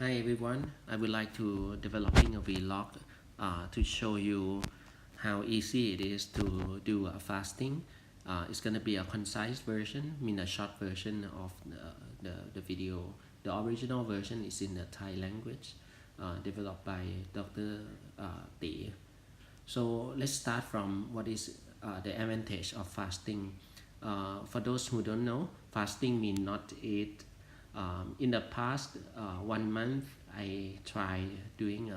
Hi everyone, I would like to developing a vlog to show you how easy it is to do a fasting. It's gonna be a concise version, a short version of the video. The original version is in the Thai language, developed by Dr.Tee. So let's start from what is the advantage of fasting. For those who don't know, fasting means not eat. In the past 1 month, I tried doing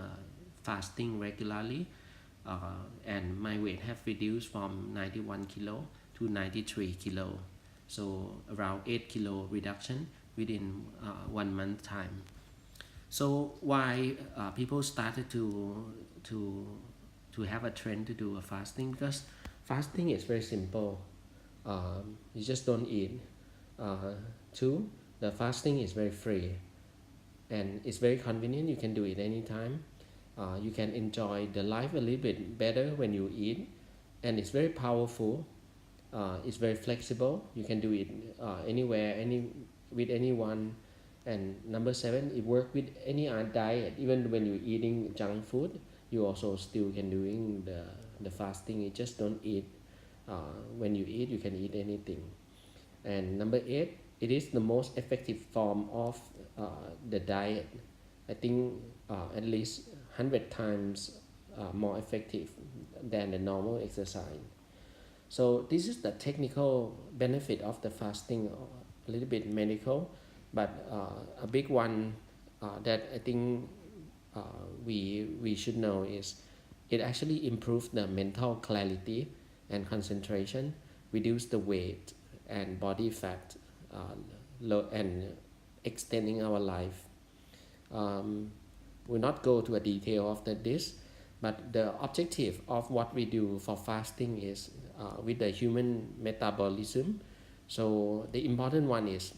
fasting regularly, and my weight have reduced from 91 kilo to 93 kilo. So around 8 kilo reduction within 1 month time. So why people started to to have a trend to do a fasting? Because fasting is very simple. You just don't eat. Two, the fasting is very free and it's very convenient. You can do it anytime. You can enjoy the life a little bit better when you eat, and it's very powerful. It's very flexible. You can do it anywhere, with anyone. And number seven, it works with any diet. Even when you're eating junk food, you also still can doing the fasting. You just don't eat. When you eat, you can eat anything. And number eight, it is the most effective form of the diet. I think at least 100 times more effective than the normal exercise. So this is the technical benefit of the fasting, a little bit medical, but a big one that I think we should know is it actually improves the mental clarity and concentration, reduce the weight and body fat, and extending our life. We'll not go to a detail of this, but the objective of what we do for fasting is with the human metabolism. So the important one is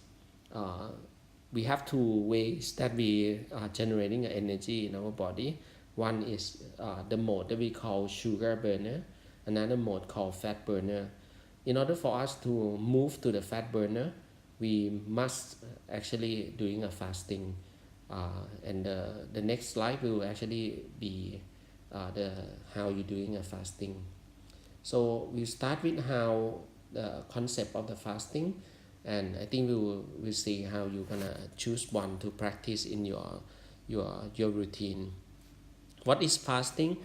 we have two ways that we are generating energy in our body. One is the mode that we call sugar burner, another mode called fat burner. In order for us to move to the fat burner, we must actually doing a fasting, and the next slide will actually be the how you doing a fasting. So we start with how the concept of the fasting, and I think we'll see how you're gonna choose one to practice in your routine. What is fasting?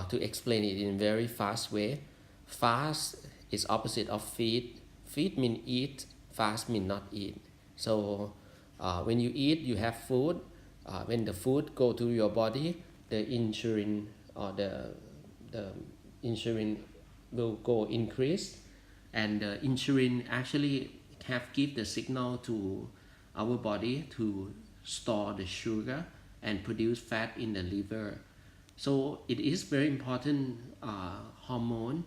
To explain it in a very fast way, fast is opposite of feed. Feed mean eat, fast mean not eat. So when you eat, you have food. When the food go to your body, the insulin or the insulin will go increase, and the insulin actually have give the signal to our body to store the sugar and produce fat in the liver. So it is very important hormone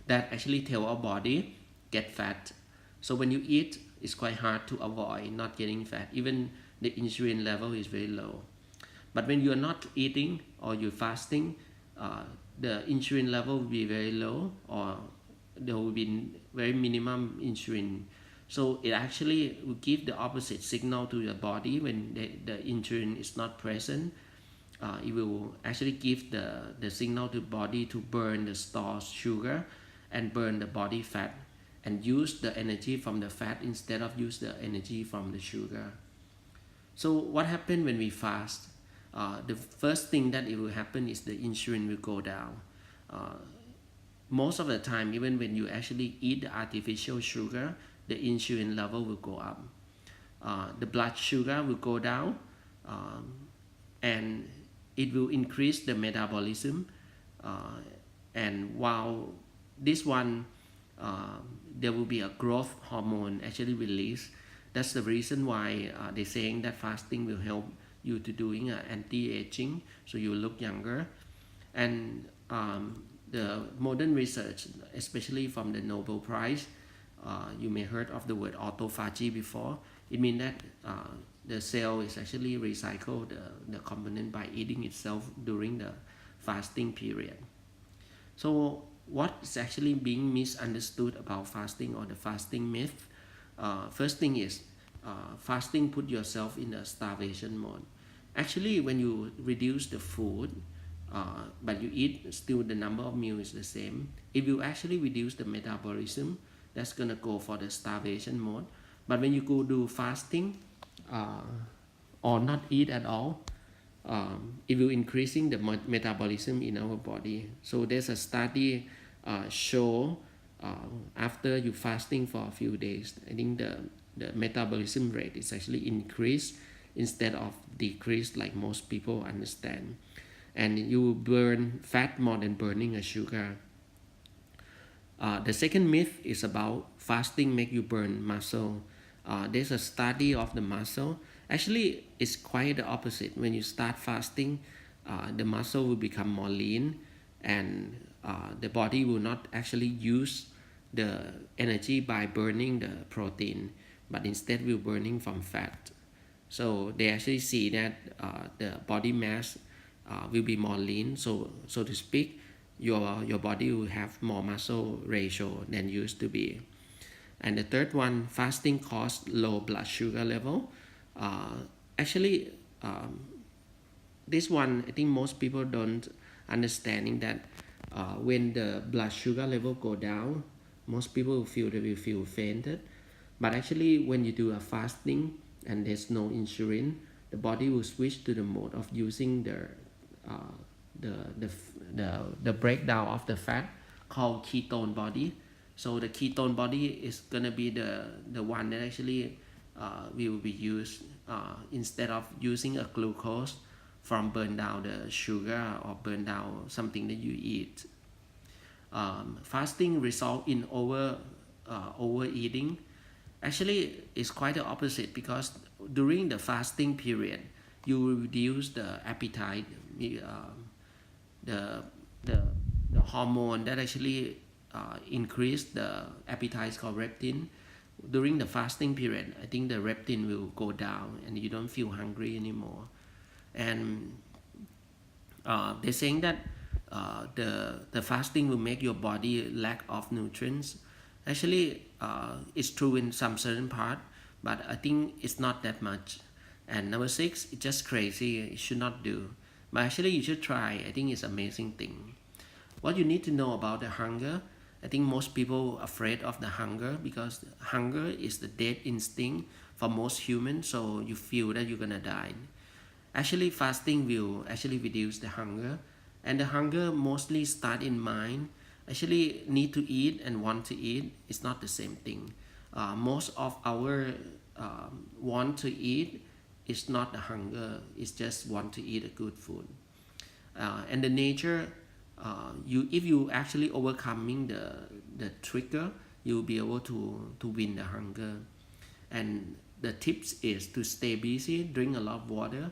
that actually tell our body get fat. So when you eat, it's quite hard to avoid not getting fat. Even the insulin level is very low. But when you're not eating or you're fasting, the insulin level will be very low, or there will be very minimum insulin. So it actually will give the opposite signal to the body when the insulin is not present. It will actually give the signal to body to burn the stored sugar and burn the body fat and use the energy from the fat instead of use the energy from the sugar. So what happens when we fast? The first thing that it will happen is the insulin will go down. Most of the time, even when you actually eat the artificial sugar, the insulin level will go up. The blood sugar will go down, and it will increase the metabolism. And while this one, there will be a growth hormone actually released. That's the reason why they're saying that fasting will help you to doing anti-aging, so you look younger. And the modern research, especially from the Nobel Prize, you may heard of the word autophagy before. It means that the cell is actually recycle the component by eating itself during the fasting period. So what is actually being misunderstood about fasting or the fasting myth? First thing is fasting put yourself in a starvation mode. Actually, when you reduce the food, but you eat still the number of meals is the same. If you actually reduce the metabolism, that's gonna go for the starvation mode. But when you go do fasting, uh, or not eat at all, it will increasing the metabolism in our body. So there's a study show after you fasting for a few days, I think the metabolism rate is actually increased instead of decreased like most people understand. And you burn fat more than burning a sugar. The second myth is about fasting make you burn muscle. There's a study of the muscle. Actually, it's quite the opposite. When you start fasting, the muscle will become more lean, and the body will not actually use the energy by burning the protein, but instead will burning from fat. So they actually see that the body mass will be more lean, so to speak. Your body will have more muscle ratio than used to be. And the third one, fasting causes low blood sugar level. uh, Actually, this one I think most people don't understanding that when the blood sugar level go down, most people will feel fainted. But actually, when you do a fasting and there's no insulin, the body will switch to the mode of using uh, the, the, the breakdown of the fat called ketone body. So the ketone body is gonna be the one that actually will be used instead of using a glucose from burn down the sugar or burn down something that you eat. Fasting result in overeating. Actually, it's quite the opposite, because during the fasting period, you will reduce the appetite, the, the, the hormone that actually increase the appetite called leptin. During the fasting period, I think the leptin will go down and you don't feel hungry anymore. And they're saying that the fasting will make your body lack of nutrients. Actually, it's true in some certain part, but I think it's not that much. And number six, it's just crazy. You should not do. But actually, you should try. I think it's an amazing thing. What you need to know about the hunger, I think most people are afraid of the hunger, because hunger is the death instinct for most humans, so you feel that you're gonna die. Actually, fasting will actually reduce the hunger, and the hunger mostly start in mind. Actually, need to eat and want to eat is not the same thing. Most of our want to eat is not the hunger, it's just want to eat a good food. And the nature, if you actually overcoming the trigger, you'll be able to win the hunger. And the tips is to stay busy, drink a lot of water,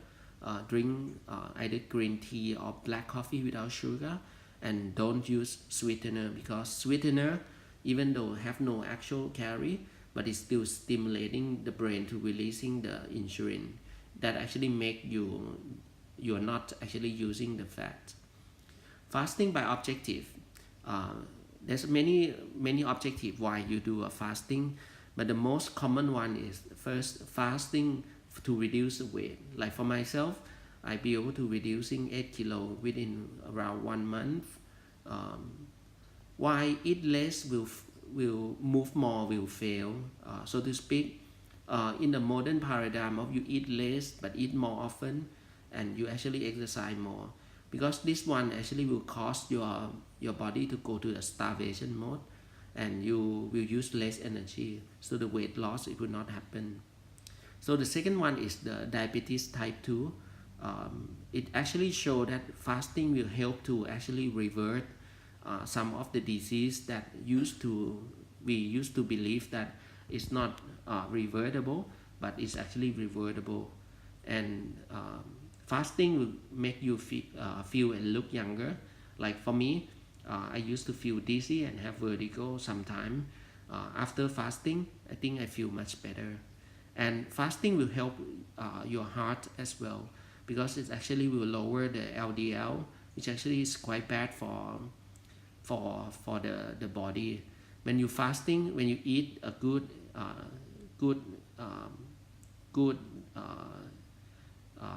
drink either green tea or black coffee without sugar, and don't use sweetener, because sweetener, even though have no actual calorie, but it's still stimulating the brain to releasing the insulin that actually make you're not actually using the fat. Fasting by objective. There's many objectives why you do a fasting, but the most common one is first fasting to reduce weight. Like for myself, I be able to reducing 8 kilo within around 1 month. Why eat less will move more, will fail, so to speak. In the modern paradigm of you eat less but eat more often, and you actually exercise more, because this one actually will cause your body to go to a starvation mode, and you will use less energy, so the weight loss, it will not happen. So the second one is the diabetes type 2. It actually shows that fasting will help to actually revert some of the disease that we used to believe that it's not revertible, but it's actually revertible. And fasting will make you feel and look younger. Like for me, I used to feel dizzy and have vertigo sometime. After fasting, I think I feel much better. And fasting will help your heart as well, because it actually will lower the LDL, which actually is quite bad for the body. When you fasting, when you eat a good good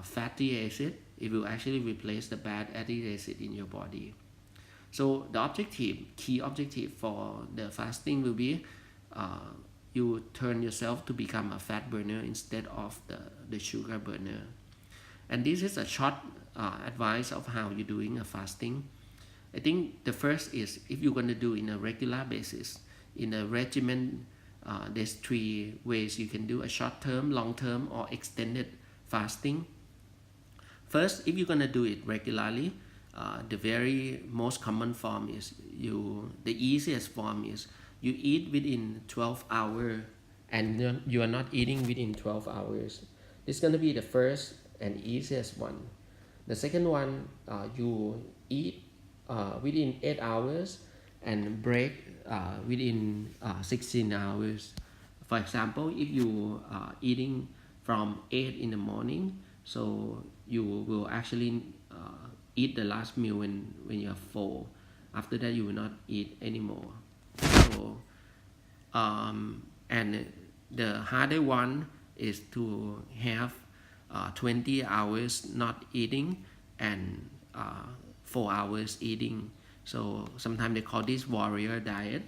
fatty acid, it will actually replace the bad fatty acid in your body. So the key objective for the fasting will be you turn yourself to become a fat burner instead of the sugar burner. And this is a short advice of how you're doing a fasting. I think the first is, if you're going to do in a regular basis, in a regimen, there's 3 ways you can do a short term, long term, or extended fasting. First, if you're going to do it regularly, the very most common form is the easiest form is you eat within 12 hours and you are not eating within 12 hours. This is going to be the first and easiest one. The second one, you eat within 8 hours and break within 16 hours. For example, if you are eating from 8 in the morning, so you will actually eat the last meal when you are full. After that, you will not eat anymore. So, and the harder one is to have 20 hours not eating and 4 hours eating. So sometimes they call this warrior diet.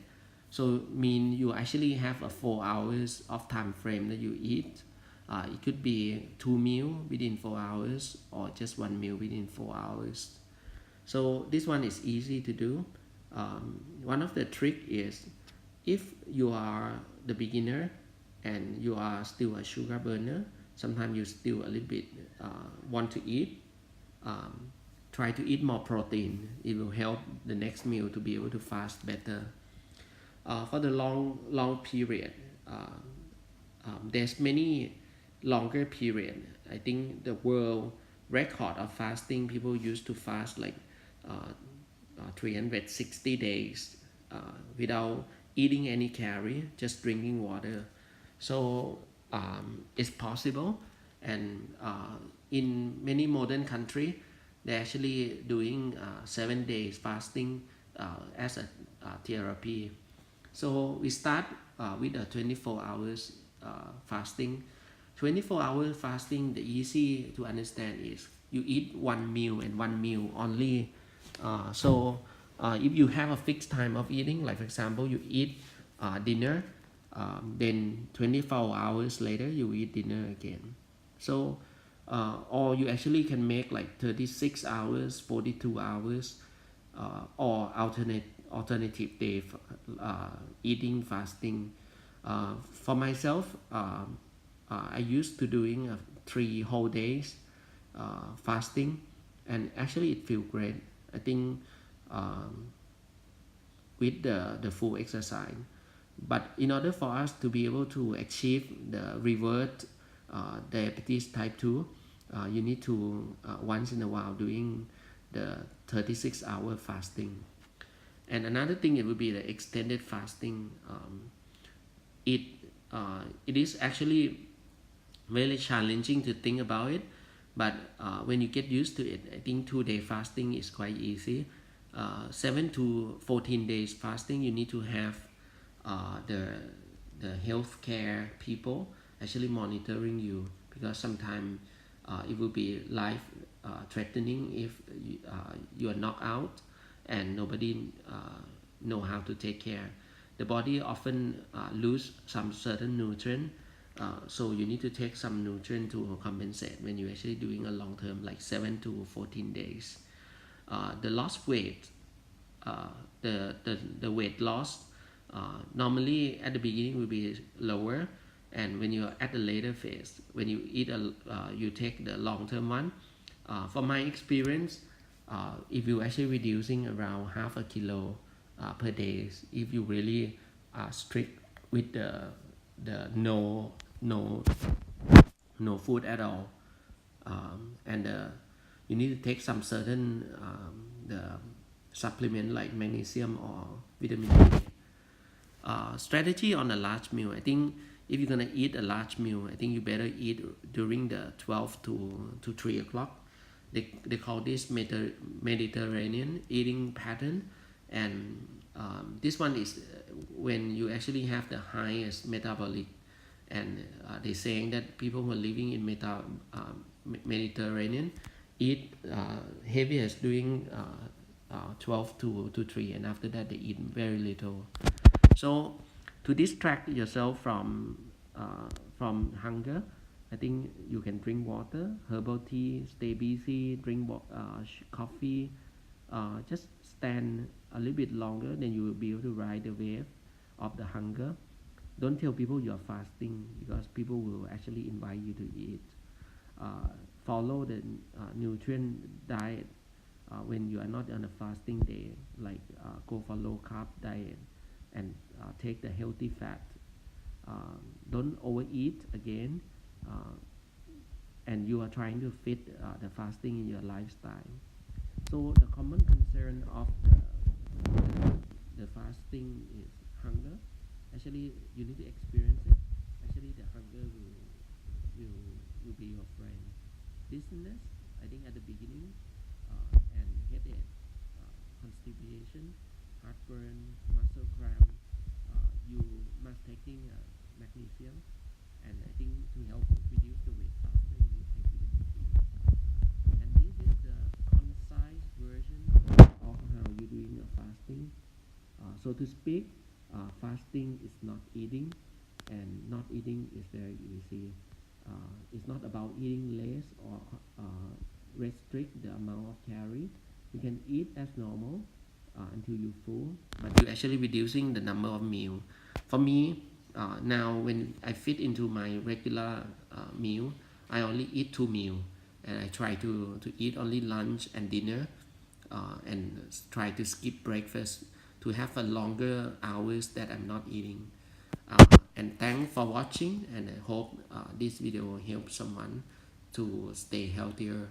So mean you actually have a 4 hours of time frame that you eat. It could be 2 meals within 4 hours or just 1 meal within 4 hours. So this one is easy to do. One of the trick is, if you are the beginner and you are still a sugar burner, sometimes you still a little bit want to eat, try to eat more protein. It will help the next meal to be able to fast better. For the long period, there's many longer period. I think the world record of fasting, people used to fast like 360 days without eating any calorie, just drinking water. So it's possible, and in many modern countries, they're actually doing 7 days fasting as a therapy. So we start with a 24 hours fasting. 24 hours fasting, the easy to understand is you eat 1 meal and 1 meal only. So if you have a fixed time of eating, like for example, you eat dinner, then 24 hours later you eat dinner again. So or you actually can make like 36 hours, 42 hours, or alternative day eating fasting. For myself, I used to doing 3 whole days fasting, and actually it feels great. I think with the full exercise. But in order for us to be able to achieve the revert diabetes type 2, you need to once in a while doing the 36-hour fasting. And another thing, it would be the extended fasting. It is actually really challenging to think about it, but when you get used to it, I think 2-day fasting is quite easy. 7 to 14 days fasting, you need to have the healthcare people actually monitoring you, because sometimes it will be life threatening if you are knocked out and nobody know how to take care. The body often lose some certain nutrient, so you need to take some nutrient to compensate when you're actually doing a long term, like 7 to 14 days. The lost weight, the weight loss normally at the beginning will be lower, and when you're at the later phase, when you eat you take the long-term one. From my experience, if you actually reducing around half a kilo per day, if you really strict with the no food at all, and you need to take some certain the supplement like magnesium or vitamin D. Strategy on a large meal, I think if you're gonna eat a large meal, I think you better eat during the 12 to 3 o'clock. They call this Mediterranean eating pattern, and this one is when you actually have the highest metabolic and they're saying that people who are living in Mediterranean eat heaviest during 12 to 3, and after that they eat very little. So to distract yourself from hunger, I think you can drink water, herbal tea, stay busy, drink coffee, just stand a little bit longer, then you will be able to ride the wave of the hunger. Don't tell people you are fasting, because people will actually invite you to eat. uh, Follow the nutrient diet when you are not on a fasting day, like go for low carb diet, and take the healthy fat. Don't overeat again, uh, and you are trying to fit the fasting in your lifestyle. So the common concern of the fasting is hunger. Actually, you need to experience it. Actually, the hunger will will be your friend. Dizziness, I think at the beginning, and headache, constipation, heartburn, muscle cramp. You must taking magnesium, and I think to help reduce the weight faster, you need to take vitamin D. And this is the concise version of how you're doing a fasting. So to speak, fasting is not eating, and not eating is very easy. It's not about eating less or restrict the amount of calories. You can eat as normal until you full, but you're actually reducing the number of meal. For me, now when I fit into my regular meal, I only eat 2 meal, and I try to eat only lunch and dinner, and try to skip breakfast to have a longer hours that I'm not eating. And thanks for watching, and I hope this video will help someone to stay healthier.